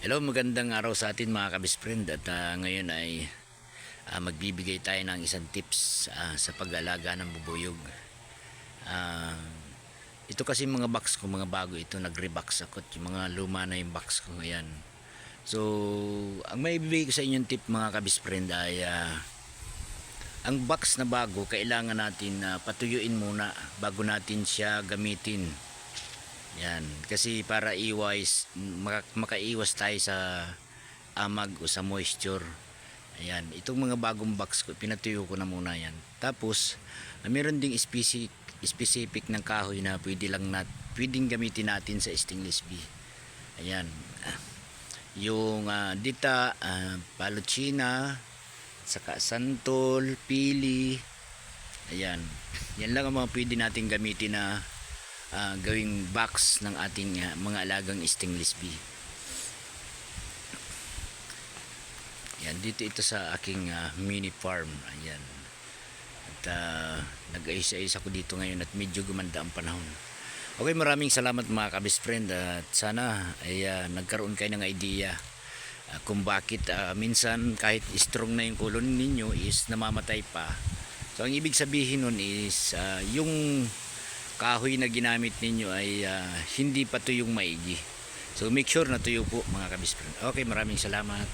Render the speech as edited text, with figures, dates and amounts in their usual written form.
Hello, magandang araw sa atin mga kabisprend at ngayon ay magbibigay tayo ng isang tips sa pag-alaga ng bubuyog. Ah, ito kasi mga box ko, mga bago ito, nag-rebox ako, yung mga luma na yung box ko ngayon. So, ang maibibigay ko sa inyong tip mga kabisprend ay ang box na bago, kailangan natin patuyuin muna bago natin siya gamitin. Yan, kasi para makaiwas tayo sa amag o sa moisture. Ayan, itong mga bagong box ko, pinatuyo ko na muna yan. Tapos, meron ding specific ng kahoy na pwedeng gamitin natin sa stainless steel. Ayan, yung dita, palochina, saka santol, pili. Ayan, yan lang ang mga pwede natin gamitin na gawing box ng ating mga alagang stainless steel. Yan, dito ito sa aking mini farm. Ayan. At nag-ayos-ayos ako dito ngayon at medyo gumanda ang panahon. Okay, maraming salamat mga kabis friend at sana ay nagkaroon kayo ng idea kung bakit minsan kahit strong na yung kulon ninyo is namamatay pa. So ang ibig sabihin nun is yung kahoy na ginamit ninyo ay hindi pa tuyong maigi. So make sure na tuyo po mga kabis friend. Okay, maraming salamat.